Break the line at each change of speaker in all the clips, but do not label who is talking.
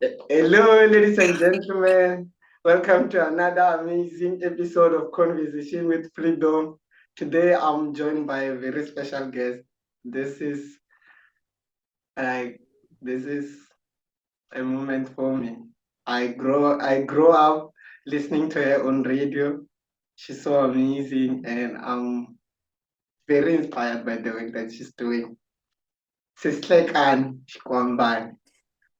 Hello, ladies and gentlemen. Welcome to another amazing episode of Conversation with Freedom. Today, I'm joined by a very special guest. This is like this is a moment for me. I grow up listening to her on radio. She's so amazing, and I'm very inspired by the work that she's doing. Hlekani, Shikwambana.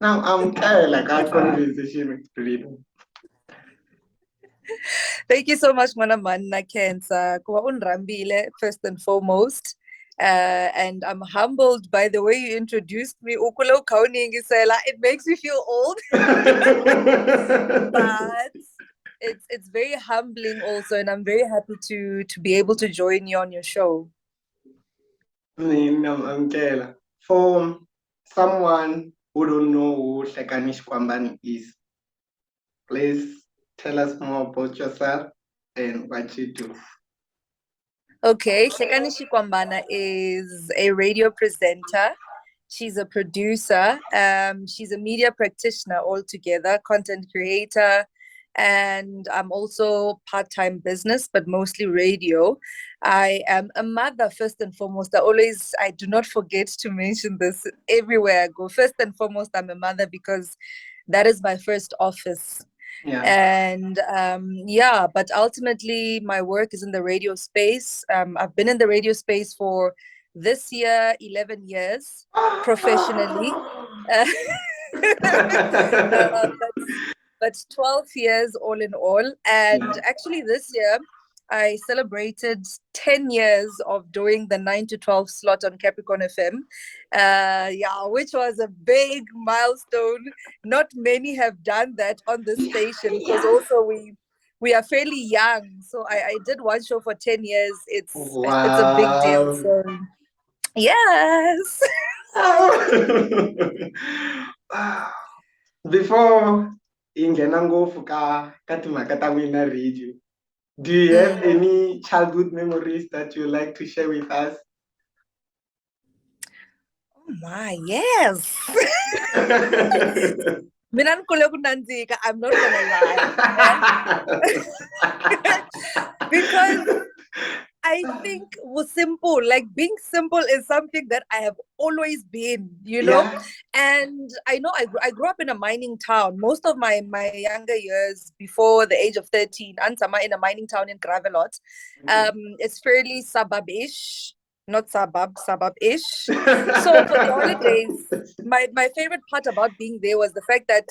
Now I'm kind of like our conversation with Freedom.
Thank you so much, Manamana Kensa. Kuwa unrambile, first and foremost. And I'm humbled by the way you introduced me. Ukulo kauni ngisela. It makes me feel old, but it's very humbling also, and I'm very happy to be able to join you on your show.
Amkela. For someone who don't know who Hlekani Shikwambana is, please tell us more about yourself and what you do.
Okay, Hlekani Shikwambana is a radio presenter. She's a producer. She's a media practitioner altogether, content creator, and I'm also part-time business, but mostly radio. I am a mother first and foremost. I do not forget to mention this everywhere I go. First and foremost, I'm a mother because that is my first office.
Yeah.
And yeah, but ultimately my work is in the radio space. I've been in the radio space for this year 11 years professionally. Uh, but 12 years all in all. And actually this year I celebrated 10 years of doing the 9 to 12 slot on Capricorn FM. Yeah, which was a big milestone. Not many have done that on this station because also we are fairly young. So I did one show for 10 years. It's a big deal. So yes.
Before ingena ngofu ka timhaka ta n'wina radio, do you have any childhood memories that you like to share with us?
Oh my, yes. Mina nikule kunandzika, I'm not gonna lie. Because I think was simple. Like being simple is something that I have always been, you know.
Yeah.
And I know I grew up in a mining town. Most of my younger years before the age of 13, Ansama in a mining town in Gravelot. It's fairly suburb-ish, not suburb-ish. So for the holidays, my favorite part about being there was the fact that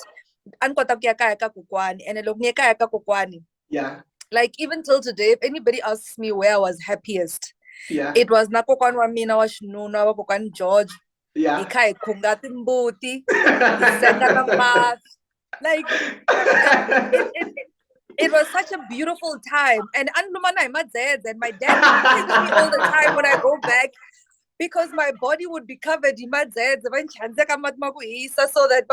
Yeah.
like even till today, if anybody asks me where I was happiest,
Yeah.
it was nakokwan wa mina wa xinuna wa kokwan George.
Yeah.
Hi kha hi khunga timbuti, hi senga na mafi. Like it was such a beautiful time. And Anlumana my dad and my dad would pinch me all the time when I go back because my body would be covered in my dad so that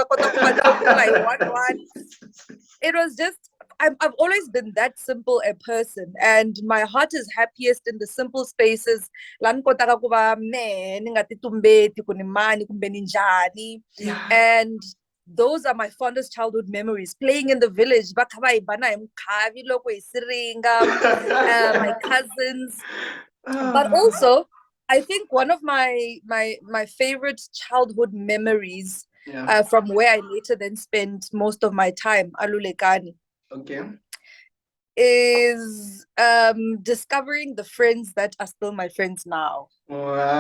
it was just I've always been that simple a person, and my heart is happiest in the simple spaces. And those are my fondest childhood memories. Playing in the village, my cousins. But also, I think one of my favorite childhood memories from where I later then spent most of my time, Hlekani.
Okay.
Is discovering the friends that are still my friends now.
Wow.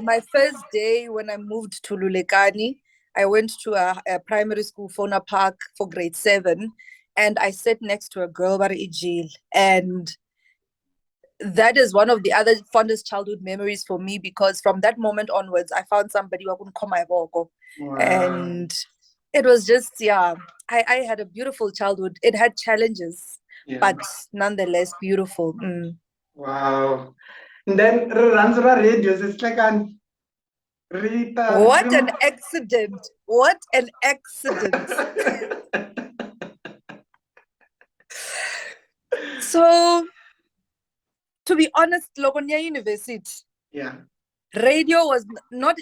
My first day when I moved to Hlekani, I went to a primary school, Fona Park, for grade 7, and I sat next to a girl, Ijil, and that is one of the other fondest childhood memories for me because from that moment onwards, I found somebody who couldn't call my vocal.
Wow.
And it was just, yeah, I had a beautiful childhood. It had challenges, but nonetheless beautiful.
Wow. And then Ransura radios, it's like an Rita.
What an accident. What an accident. So, to be honest, Logonia University.
Yeah.
Radio was not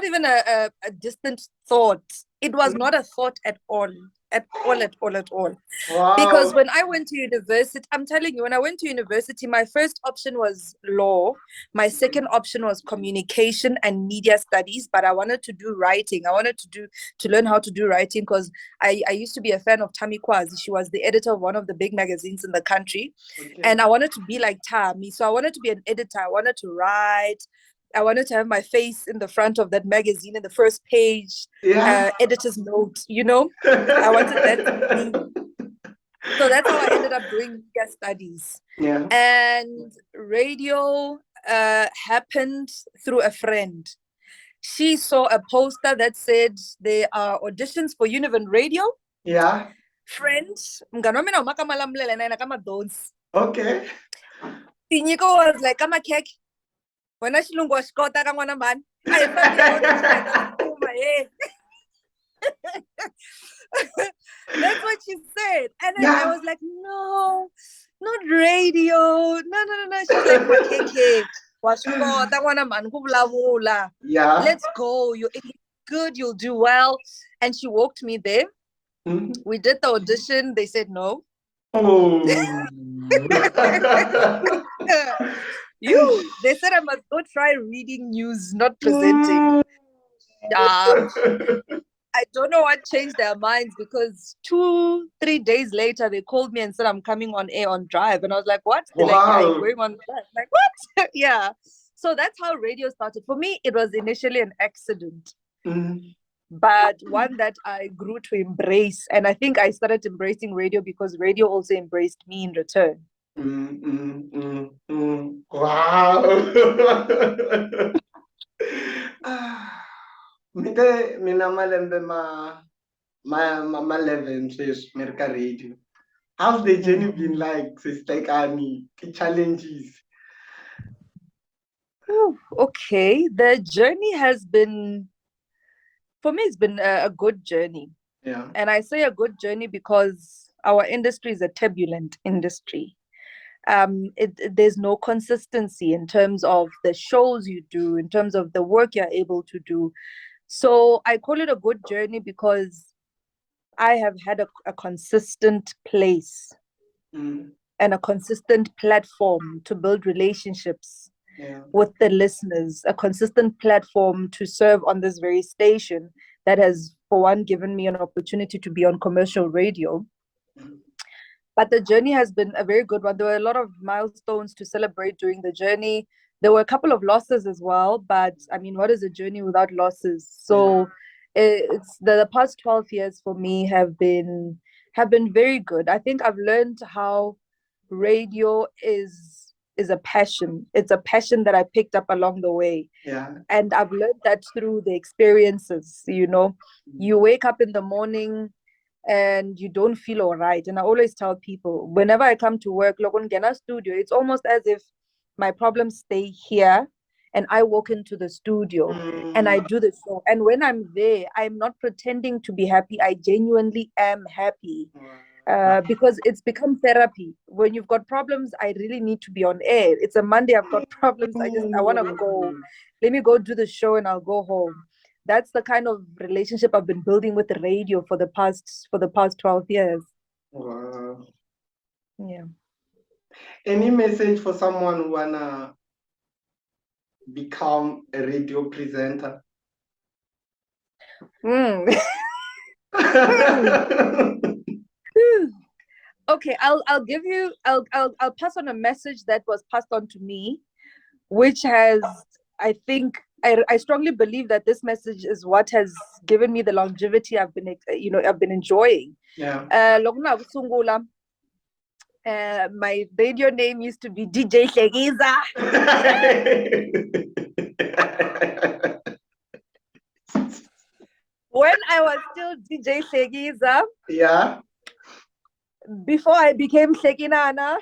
even a distant thought. It was not a thought at all. At all, at all, at all. Because
Wow.
when I went to university, I'm telling you, when I went to university, my first option was law. My second option was communication and media studies, but I wanted to do writing. I wanted to learn how to do writing because I used to be a fan of Tammy Kwazi. She was the editor of one of the big magazines in the country.
Okay.
And I wanted to be like Tammy. So I wanted to be an editor. I wanted to write. I wanted to have my face in the front of that magazine in the first page,
Yeah.
editor's note, I wanted that to be me. So that's how I ended up doing media studies.
Yeah.
And radio happened through a friend. She saw a poster that said there are auditions for Univan Radio.
Yeah.
Friends, mnganomina umakamalambulele na kama dons.
Okay.
Tinyiko was like, kama cake. When I shilungu washikota kama na man. I family audition like That's what she said. And then I was like, no, not radio. No. She's like, makeke.
Yeah.
Let's go. You're good. You'll do well. And she walked me there.
Mm-hmm.
We did the audition. They said no.
Oh.
They said I must go try reading news, not presenting. I don't know what changed their minds because 2-3 days later they called me and said I'm coming on air on Drive, and I was like, what? They're like, yeah, you're going on Drive. Like, what? Yeah. So that's how radio started. For me, it was initially an accident, but one that I grew to embrace. And I think I started embracing radio because radio also embraced me in return.
Wow. Mina malembe ma 11 sweswi mi ri ka radio. How's the journey been like, Sis Hlekani? Challenges?
Okay, the journey has been, for me, it's been a good journey.
Yeah.
And I say a good journey because our industry is a turbulent industry. There's no consistency in terms of the shows you do, in terms of the work you're able to do. So I call it a good journey because I have had a consistent place and a consistent platform to build relationships with the listeners, a consistent platform to serve on this very station that has, for one, given me an opportunity to be on commercial radio. But the journey has been a very good one. There were a lot of milestones to celebrate during the journey. There were a couple of losses as well, but I mean, what is a journey without losses? So it's the past 12 years for me have been very good. I think I've learned how radio is a passion. It's a passion that I picked up along the way.
Yeah.
And I've learned that through the experiences, You wake up in the morning and you don't feel all right. And I always tell people, whenever I come to work, studio, it's almost as if my problems stay here and I walk into the studio and I do the show. And when I'm there, I'm not pretending to be happy. I genuinely am happy. Because it's become therapy. When you've got problems, I really need to be on air. It's a Monday, I've got problems. I want to go. Let me go do the show and I'll go home. That's the kind of relationship I've been building with the radio for the past 12 years.
Wow.
Yeah.
Any message for someone who wanna become a radio presenter?
Okay, I'll give you I'll pass on a message that was passed on to me, which has, I think, I strongly believe that this message is what has given me the longevity I've been enjoying.
Yeah.
My radio name used to be DJ Shegiza. When I was still DJ Shegiza.
Yeah.
Before I became Shekinana.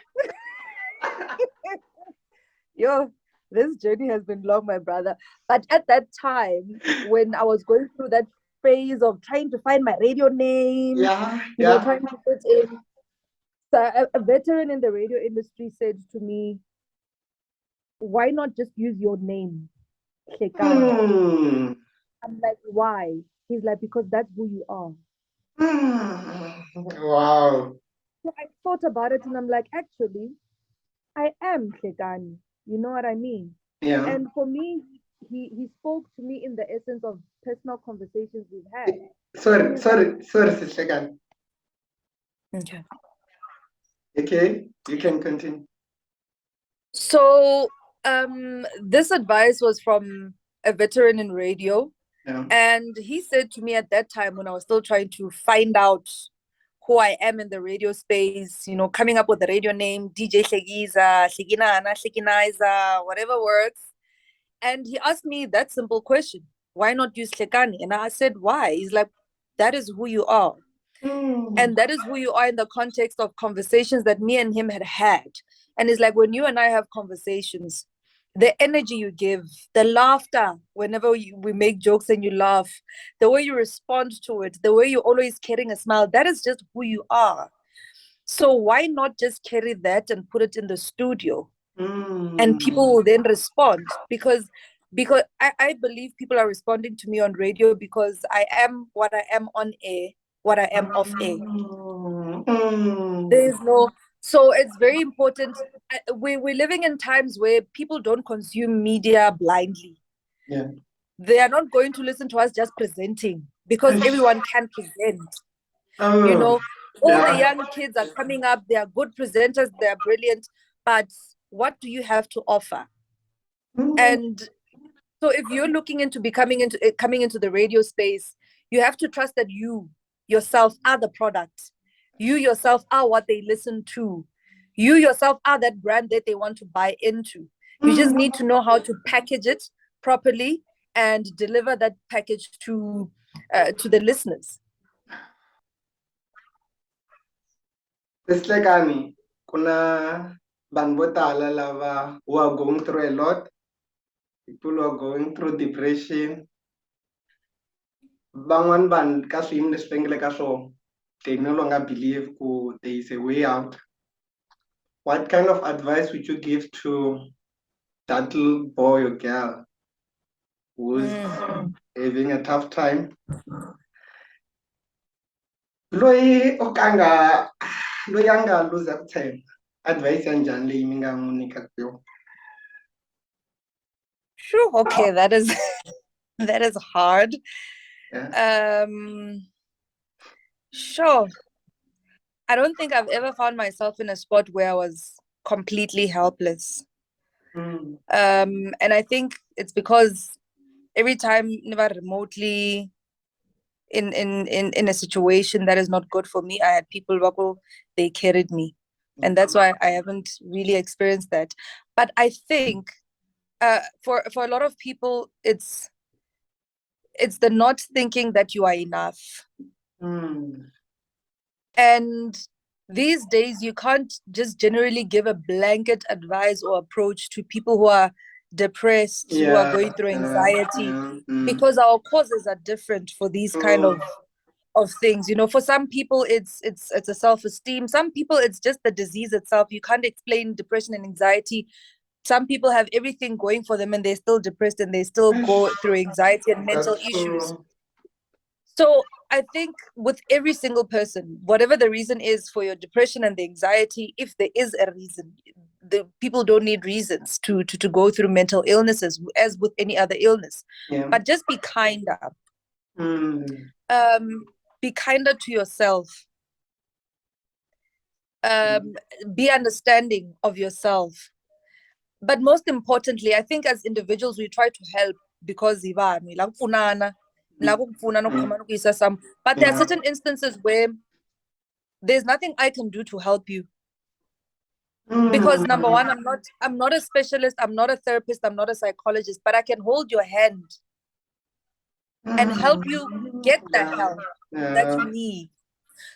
Yo, this journey has been long, my brother. But at that time, when I was going through that phase of trying to find my radio name, trying to put in, so a veteran in the radio industry said to me, why not just use your name, Hlekani? I'm like, why? He's like, because that's who you are.
Wow.
So I thought about it and I'm like, actually, I am Hlekani. You know what I mean?
Yeah.
And for me, he spoke to me in the essence of personal conversations we've had. And
Sorry,
he's like,
sorry, Saseka.
okay.
Okay, you can continue.
So this advice was from a veteran in radio.
Yeah.
And he said to me at that time when I was still trying to find out who I am in the radio space, you know, coming up with the radio name, DJ Hlegiza, Hleginana, Hleginiza, whatever works. And he asked me that simple question, why not use Hlekani? And I said, why? He's like, that is who you are. And that is who you are in the context of conversations that me and him had had. And it's like when you and I have conversations, the energy you give, the laughter, whenever we make jokes and you laugh, the way you respond to it, the way you're always carrying a smile, that is just who you are. So why not just carry that and put it in the studio? And people will then respond because I believe people are responding to me on radio because I am what I am on air, what I am off air. There is no, so it's very important. We're living in times where people don't consume media blindly.
Yeah.
They are not going to listen to us just presenting because everyone can present. You
Oh,
know, all the
yeah.
young kids are coming up, they are good presenters, they are brilliant, but what do you have to offer? And so if you're looking into becoming into coming into the radio space, you have to trust that you yourself are the product. You yourself are what they listen to. You yourself are that brand that they want to buy into. You just need to know how to package it properly and deliver that package to the listeners.
Hlekani, kuna vanhu vo tala lava who are going through a lot, people who are going through depression. Van'wani vanhu ka swiyimo leswi va nga le ka swona, they no longer believe there is a way out. What kind of advice would you give to that little boy or girl who's having a tough time? Loyi o ka nga loyi a nga luza ku tshemba, advice ya njhani leyi mi nga n'wi nyikaka yona?
Sure, okay, that is that is hard.
Yeah.
Sure. I don't think I've ever found myself in a spot where I was completely helpless. And I think it's because every time never remotely in a situation that is not good for me, I had people who they carried me. And that's why I haven't really experienced that. But I think for a lot of people, it's the not thinking that you are enough. And these days, you can't just generally give a blanket advice or approach to people who are depressed, who are going through anxiety, because our causes are different for these kind of things. You know, for some people, it's a self-esteem. Some people, it's just the disease itself. You can't explain depression and anxiety. Some people have everything going for them and they're still depressed and they still go through anxiety and mental issues. So I think with every single person, whatever the reason is for your depression and the anxiety, if there is a reason, the people don't need reasons to go through mental illnesses as with any other illness.
Yeah.
But just be kinder. Be kinder to yourself. Be understanding of yourself. But most importantly, I think as individuals, we try to help because but there are certain instances where there's nothing I can do to help you. Because number one, I'm not a specialist, I'm not a therapist, I'm not a psychologist, but I can hold your hand and help you get the help that you need.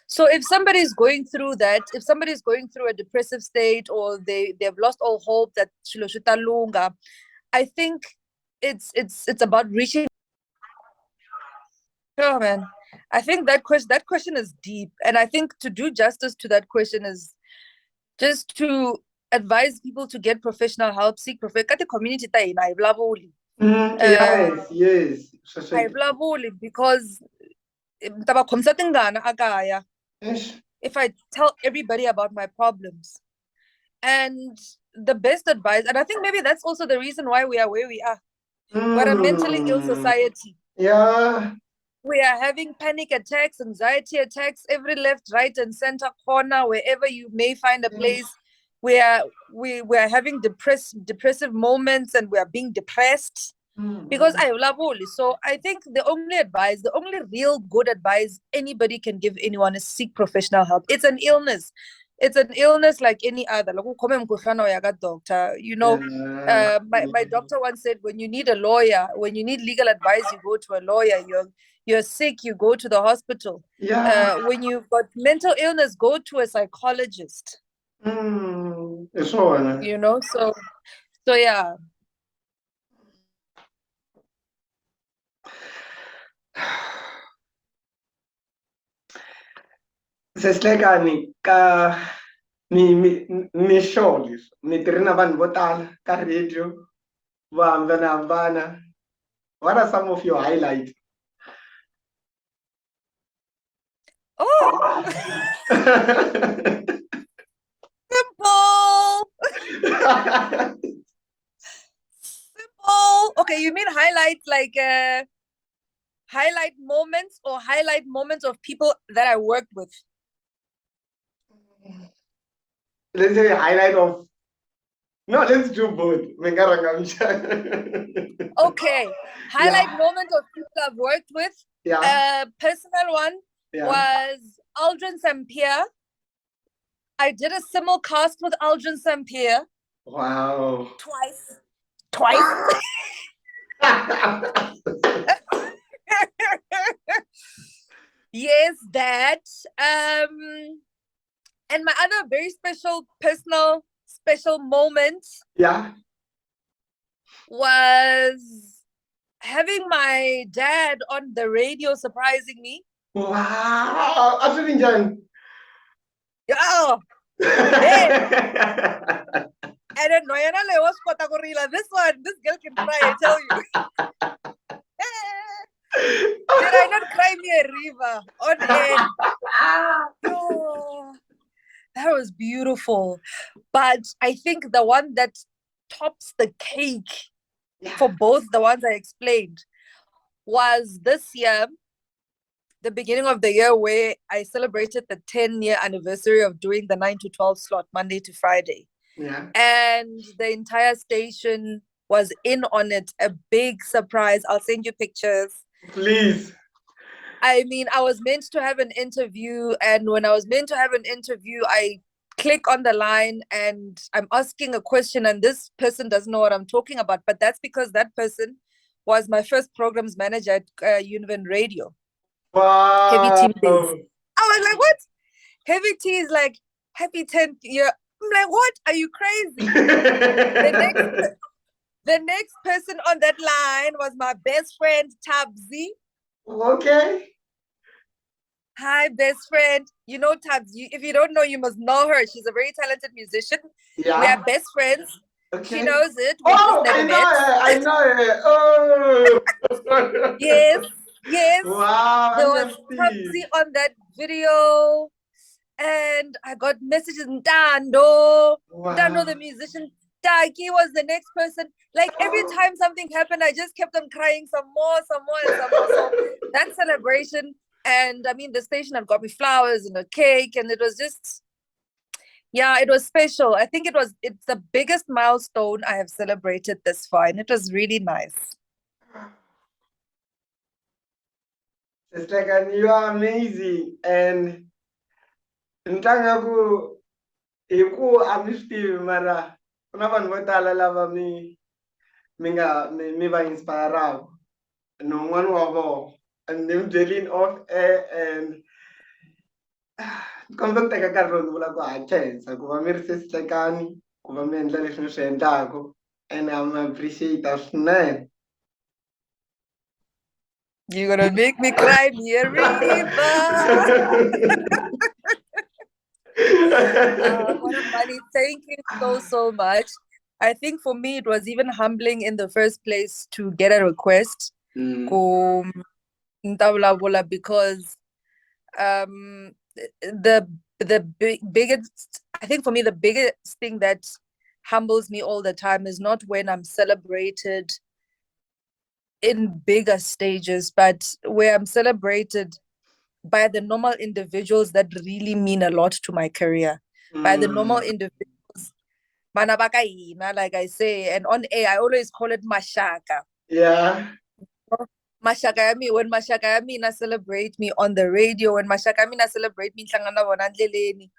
So if somebody's going through that, if somebody's going through a depressive state or they've lost all hope that I think it's about reaching. Sure, man. I think that question is deep, and I think to do justice to that question is just to advise people to get professional help, seek professional. Community
Yes, yes.
I vulavuli because if I tell everybody about my problems. And the best advice, and I think maybe that's also the reason why we are where we are. We're a mentally ill society.
Yeah.
We are having panic attacks, anxiety attacks, every left, right, and center corner, wherever you may find a place. We are having depressive moments, and we are being depressed because I love only. So I think the only real good advice anybody can give anyone is seek professional help. It's an illness. It's an illness like any other. Doctor, my doctor once said, when you need a lawyer, when you need legal advice, you go to a lawyer. You're sick, you go to the hospital.
Yeah.
When you've got mental illness, go to a psychologist. So yeah.
Hlekani ka mi show leswi mi tirhi na vanhu vo tala ka radio vo hambanahambana. What are some of your highlights?
Oh, simple. Okay, you mean highlights like highlight moments or highlight moments of people that I worked with?
Let's say highlight of. No, let's do both.
Okay, highlight moment of people I've worked with.
Yeah.
Personal one was Aldrin Sampier. I did a simulcast with Aldrin Sampier.
Wow.
Twice. Yes, that. And my other very special personal special moment was having my dad on the radio surprising me.
Wow. Yeah.
And then this girl can cry, I tell you. Did I not cry me a river on air? Oh, that was beautiful. But I think the one that tops the cake for both the ones I explained was this year, the beginning of the year, where I celebrated the 10-year anniversary of doing the 9 to 12 slot, Monday to Friday.
Yeah.
And the entire station was in on it. A big surprise. I'll send you pictures.
Please.
I mean, I was meant to have an interview, and when I was meant to have an interview, I click on the line and I'm asking a question, and this person doesn't know what I'm talking about. But that's because that person was my first programs manager at Univen Radio.
Wow.
Heavy Team Days. I was like, what? Heavy Tea is like, happy 10th year. I'm like, what? Are you crazy? The next person on that line was my best friend, Tabzi.
Okay.
Hi, best friend. You know Tabzi. If you don't know, you must know her. She's a very talented musician.
Yeah.
We are best friends.
Okay.
She knows it. We just never met.
I know her. Oh.
Yes.
Wow.
There was Tabzi on that video. And I got messages, Dando. Wow. Dando, the musician. Taki was the next person. Like every time something happened, I just kept on crying some more. So that celebration, and I mean, the station had got me flowers and a cake, and it was just, it was special. I think it's the biggest milestone I have celebrated this far, and it was really nice.
Saseka, you are amazing, and ntangaku hiku amishtivi mara kuna vanhu vo tala lava mi va inspiraka non'wana wa vona, and ni byelini off air, and kombe ku teka nkarhi lowu ni vula ku khensa ku va mi ri Hlekani, ku va mi endla leswi mi swi endlaku, and I'm appreciate swinene.
You're gonna make me cry, me a river. Thank you so much. I think for me, it was even humbling in the first place to get a request ko Ntawulabola because the biggest, I think for me, the biggest thing that humbles me all the time is not when I'm celebrated in bigger stages, but where I'm celebrated by the normal individuals that really mean a lot to my career, by the normal individuals. Like I say, and on air, I always call it mashaka.
Yeah.
Mashaka yami, when mashaka yami na celebrate me on the radio, when mashaka yami na celebrate me nhlangana bona ndleleni.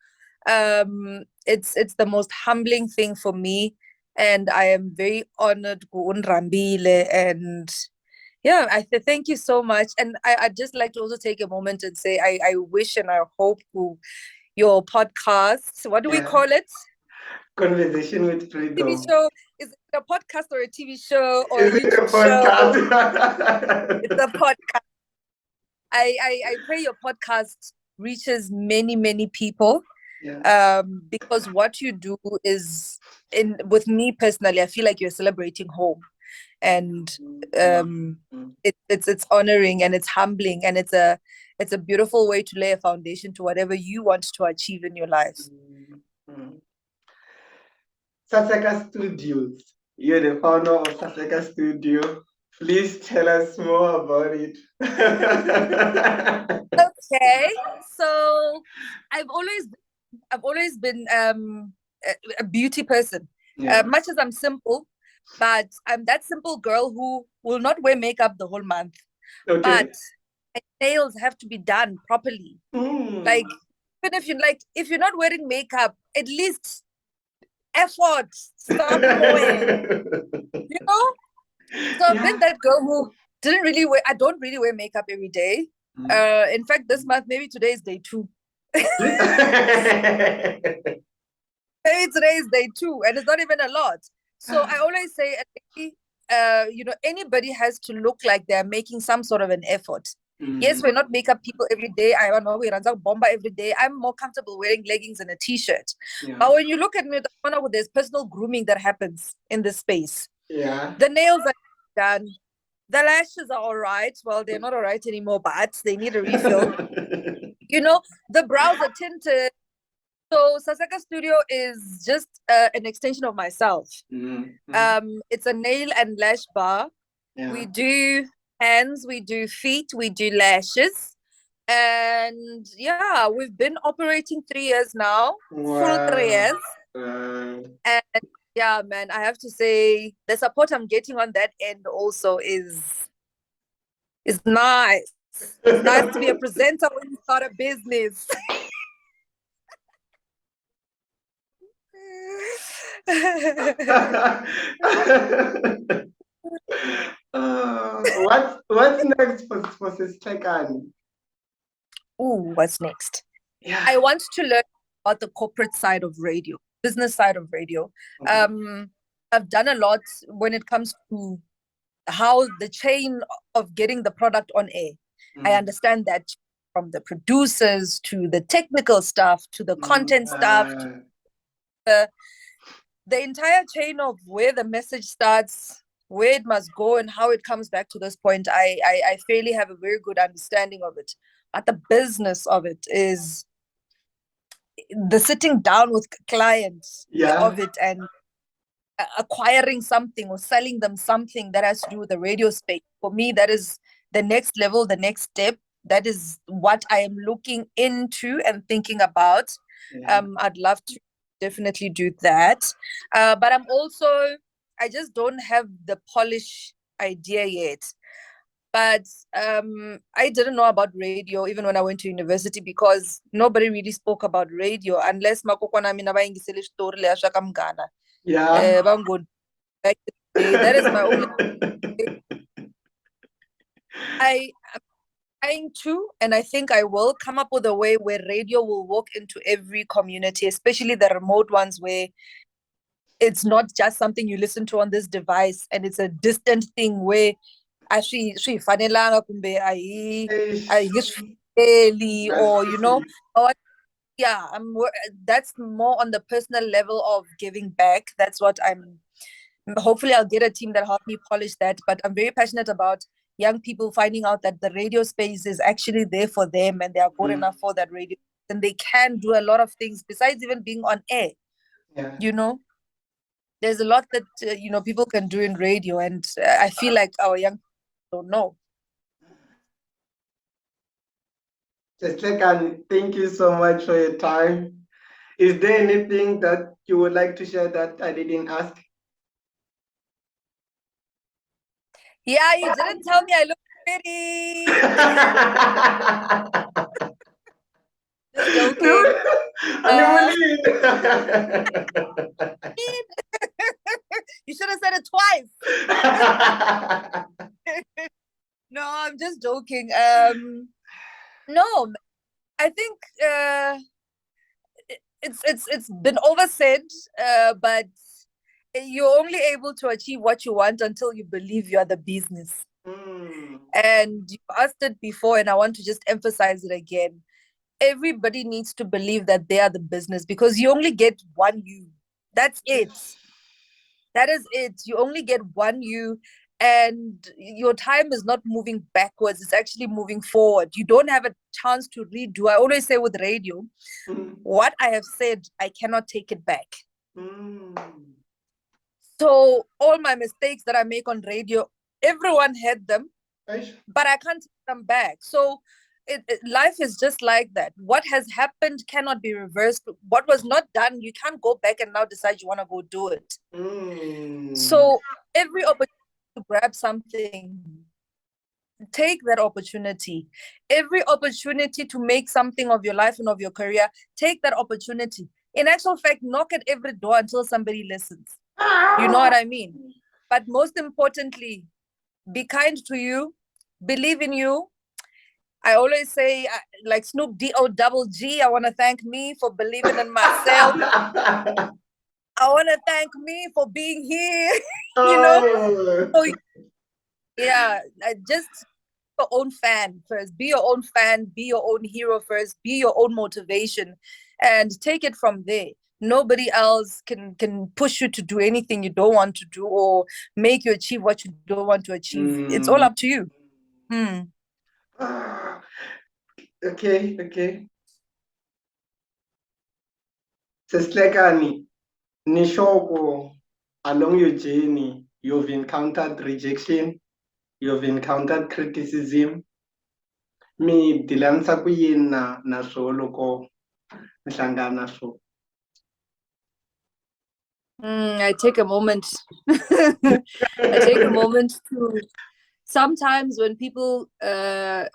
It's the most humbling thing for me, and I am very honored Rambile, and yeah, thank you so much. And I'd just like to also take a moment and say I wish and I hope your podcast, what do we call it?
Conversation with
TV
Freedom.
show. Is it a podcast or a TV show or a
Is it a
YouTube show?
podcast?
It's a podcast. I pray your podcast reaches many, many people.
Yeah.
Because what you do is, in with me personally, I feel like you're celebrating home, and it's honoring and it's humbling, and it's a beautiful way to lay a foundation to whatever you want to achieve in your life.
Saseka Studios. You're the founder of Saseka Studio. Please tell us more about it.
Okay, so I've always been a beauty person.
Yeah.
Much as I'm simple, but I'm that simple girl who will not wear makeup the whole month.
Okay.
But my nails have to be done properly. Like, even if you're not wearing makeup, at least effort somewhere. You know? So I've been that girl who I don't really wear makeup every day. In fact, this month, maybe today is day 2. Maybe today is day 2, and it's not even a lot. So I always say, anybody has to look like they're making some sort of an effort. Yes, we're not makeup people every day. I don't know, we run out bomba every day. I'm more comfortable wearing leggings and a t-shirt. But when you look at me, there's personal grooming that happens in this space.
Yeah.
The nails are done. The lashes are all right. Well, they're not all right anymore, but they need a refill. The brows are tinted. So Saseka Studio is just an extension of myself. It's a nail and lash bar. Yeah. We do hands, we do feet, we do lashes. And yeah, we've been operating 3 years now. Wow. Full 3 years. And yeah, man, I have to say the support I'm getting on that end also is nice. It's nice to be a presenter when you start a business.
What's next for Hlekani?
Ooh, what's next? Yeah. I want to learn about the corporate side of radio, business side of radio. Okay. I've done a lot when it comes to how the chain of getting the product on air. I understand that from the producers to the technical stuff to the content stuff, to the entire chain of where the message starts, where it must go, and how it comes back to this point. I fairly have a very good understanding of it. But the business of it is the sitting down with clients of it and acquiring something or selling them something that has to do with the radio space. For me, that is the next level, the next step. That is what I am looking into and thinking about. I'd love to definitely do that. But I just don't have the polish idea yet. But I didn't know about radio even when I went to university because nobody really spoke about radio unless makokwana mina bayingisele story le yasha kamgana. Yeah. That is my only. I'm trying to, and I think I will come up with a way where radio will walk into every community, especially the remote ones where it's not just something you listen to on this device and it's a distant thing where actually fanelanga kumbe or or yeah, that's more on the personal level of giving back. That's what hopefully I'll get a team that help me polish that, but I'm very passionate about young people finding out that the radio space is actually there for them and they are good enough for that radio, and they can do a lot of things besides even being on air.
Yeah.
You know, there's a lot that people can do in radio, and I feel like our young people don't know.
Hlekani, thank you so much for your time. Is there anything that you would like to share that I didn't ask?
Yeah, you didn't tell me I look pretty. Just joking. You should have said it twice. No, I'm just joking. No, I think it's been oversaid, but you're only able to achieve what you want until you believe you are the business. And you asked it before, and I want to just emphasize it again. Everybody needs to believe that they are the business, because you only get one you. That's it. That is it. You only get one you, and your time is not moving backwards. It's actually moving forward. You don't have a chance to redo. I always say with radio, what I have said, I cannot take it back. So all my mistakes that I make on radio, everyone had them, but I can't take them back. So life is just like that. What has happened cannot be reversed. What was not done, you can't go back and now decide you want to go do it. So every opportunity to grab something, take that opportunity. Every opportunity to make something of your life and of your career, take that opportunity. In actual fact, knock at every door until somebody listens. You know what I mean? But most importantly, be kind to you, believe in you. I always say, like Snoop D-O-double-G, I want to thank me for believing in myself. I want to thank me for being here, So, yeah, just your own fan first. Be your own fan, be your own hero first, be your own motivation, and take it from there. Nobody else can push you to do anything you don't want to do, or make you achieve what you don't want to achieve. It's all up to you.
Okay. Hlekani, Nishoko, along your journey, you've encountered rejection, you've encountered criticism. Mi dilanisa ku yini na swo loko mi hlangana na swo?
I take a moment. I take a moment to. Sometimes when people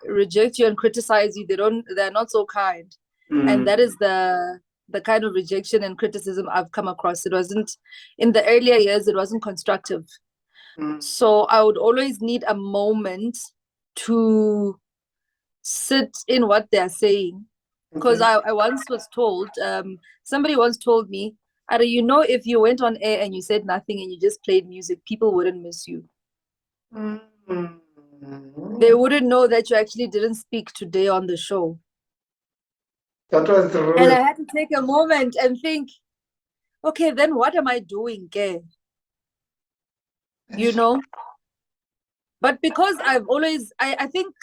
reject you and criticize you, they're not so kind, and that is the kind of rejection and criticism I've come across. It wasn't, in the earlier years, it wasn't constructive. So I would always need a moment to sit in what they're saying, because I once was told, somebody once told me, if you went on air and you said nothing and you just played music, people wouldn't miss you. They wouldn't know that you actually didn't speak today on the show.
That was true.
And I had to take a moment and think, okay, then what am I doing, Gay? But because I've always, I think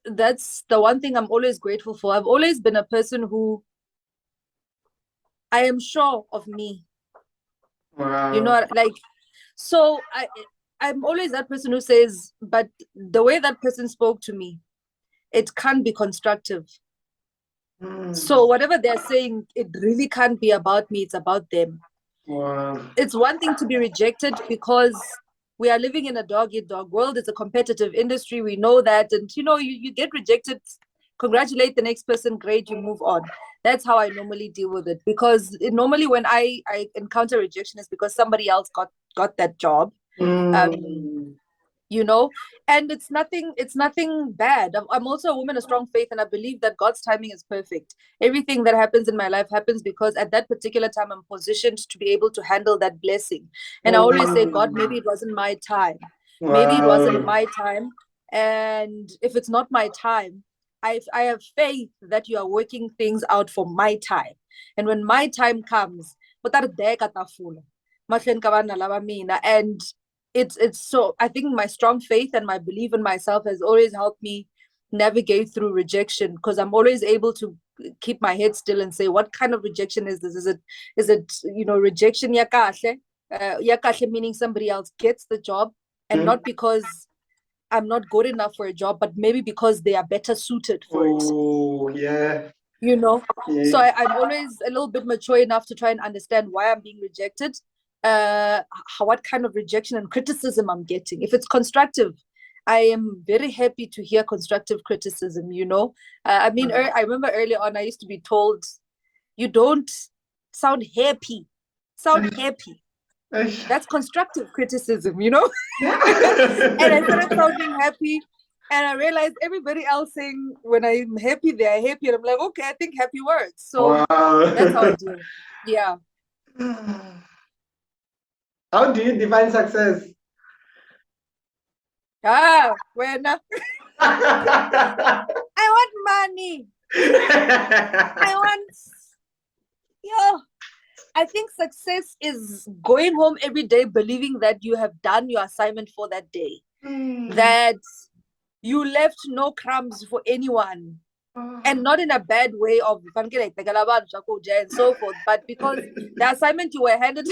that's the one thing I'm always grateful for. I've always been a person who, I am sure of me.
Wow.
So I'm always that person who says, but the way that person spoke to me, it can't be constructive. So whatever they're saying, it really can't be about me, it's about them.
Wow.
It's one thing to be rejected, because we are living in a dog-eat-dog world. It's a competitive industry. We know that. And, you get rejected, congratulate the next person, great, you move on. That's how I normally deal with it. Because normally when I encounter rejection, it's because somebody else got that job. And it's nothing bad. I'm also a woman of strong faith, and I believe that God's timing is perfect. Everything that happens in my life happens because at that particular time I'm positioned to be able to handle that blessing. And I always say, God, maybe it wasn't my time.
Wow.
Maybe it wasn't my time. And if it's not my time, I have faith that you are working things out for my time. And when my time comes, and it's so, I think my strong faith and my belief in myself has always helped me navigate through rejection, because I'm always able to keep my head still and say, what kind of rejection is this? Is it rejection ya kahle? Ya kahle meaning somebody else gets the job, and not because I'm not good enough for a job, but maybe because they are better suited for it.
Oh, yeah.
So I'm always a little bit mature enough to try and understand why I'm being rejected, what kind of rejection and criticism I'm getting. If it's constructive, I am very happy to hear constructive criticism. I mean, I remember early on I used to be told, you don't sound happy. Sound happy. That's constructive criticism. And I started sounding happy, and I realized everybody else saying when I'm happy, they're happy. And I'm like, okay, I think happy works. So that's how I deal. Yeah.
How do you define success?
When I want money. I think success is going home every day believing that you have done your assignment for that day, that you left no crumbs for anyone, and not in a bad way of and so forth, but because the assignment you were handed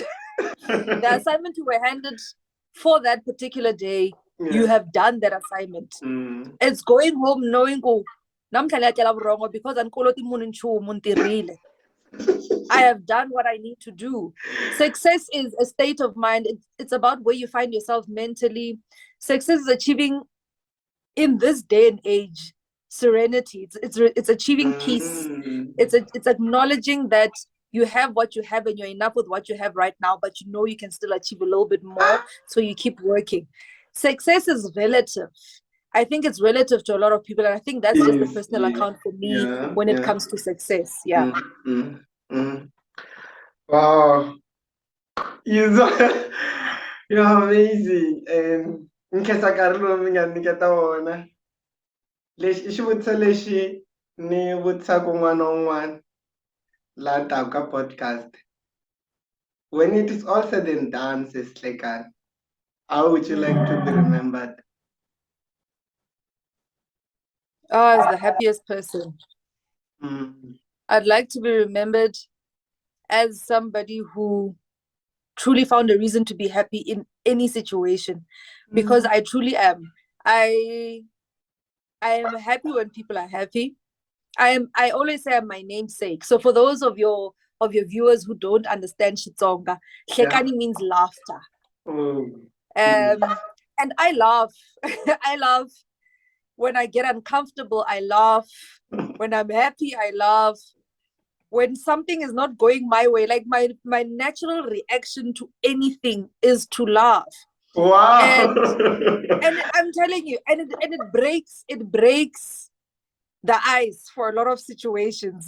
for that particular day, you have done that assignment. It's going home knowing because I have done what I need to do. Success is a state of mind. It's about where you find yourself mentally. Success is achieving, in this day and age, serenity. It's achieving peace. It's acknowledging that you have what you have and you're enough with what you have right now, but you know you can still achieve a little bit more, so you keep working. Success is relative. I think it's relative to a lot of people, and I think that's just the personal account for me when it comes to success. Yeah.
Wow, you're amazing. And nkhensa nkarhi lowu mi nga nyiketa wona. Lexi i xivutiso lexi ni vutisaka un'wana na un'wana laha taka ka podcast. When it is all said and done, sis Hlekani, how would you like to be remembered?
As the happiest person. I'd like to be remembered as somebody who truly found a reason to be happy in any situation, because I truly am. I am happy when people are happy. I always say I'm my namesake. So for those of your viewers who don't understand Xitsonga, Hlekani means laughter. And I laugh. I laugh when I get uncomfortable. I laugh when I'm happy. I laugh when something is not going my way. Like my natural reaction to anything is to laugh.
Wow.
And I'm telling you, and it breaks the ice for a lot of situations,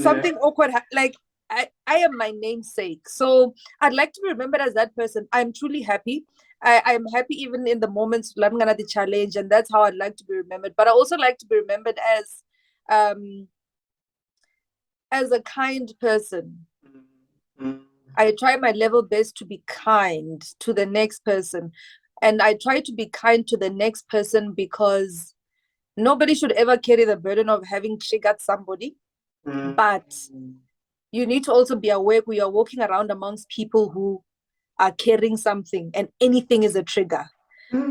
something awkward, like I am my namesake. So I'd like to be remembered as that person. I'm truly happy. I'm happy even in the moments the challenge, and that's how I'd like to be remembered. But I also like to be remembered as a kind person. I try my level best to be kind to the next person. And I try to be kind to the next person because nobody should ever carry the burden of having triggered somebody. But you need to also be aware when you're walking around amongst people who are carrying something, and anything is a trigger.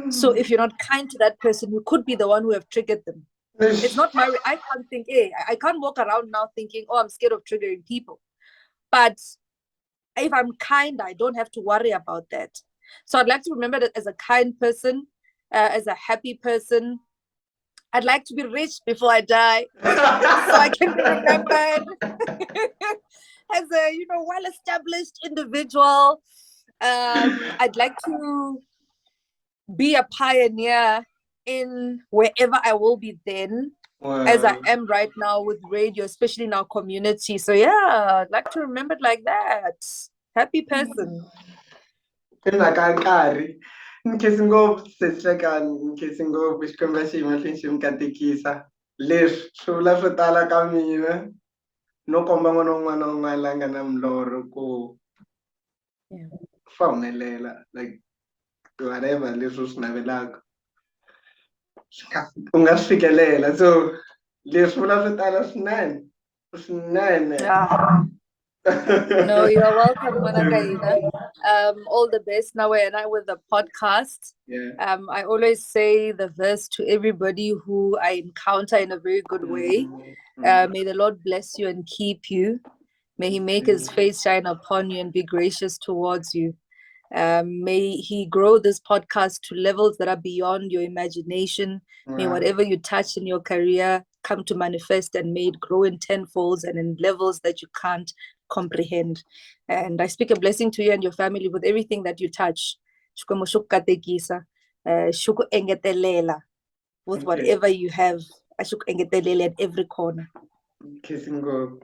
So if you're not kind to that person, you could be the one who have triggered them. It's not my, I can't think, I can't walk around now thinking, I'm scared of triggering people. But if I'm kind, I don't have to worry about that. So I'd like to remember that as a kind person, as a happy person. I'd like to be rich before I die, so I can be remembered as a well-established individual. I'd like to be a pioneer in wherever I will be then, as I am right now with radio, especially in our community. So yeah, I'd like to remember it like that. Happy person.
Nkhensi ngopfu sis Hlekani, nkhensi ngopfu Xikwembu xi hi mahlweni xi mi katekisa. Leswi swi vula swo tala ka mina no komba n'wana un'wana na un'wana la nga na milorho ku fa humelela, like whatever leswi swi navelaka u nga swi fikelela so leswi vula swo tala swinene
Yeah. No, you're welcome, Manakaina. All the best now and I with the podcast.
Yeah.
I always say the verse to everybody who I encounter in a very good way. May the Lord bless you and keep you. May he make his face shine upon you and be gracious towards you. May he grow this podcast to levels that are beyond your imagination. May whatever you touch in your career come to manifest and may it grow in tenfolds and in levels that you can't comprehend. And I speak a blessing to you and your family with everything that you touch. With whatever you have. At every corner.
Kissing go.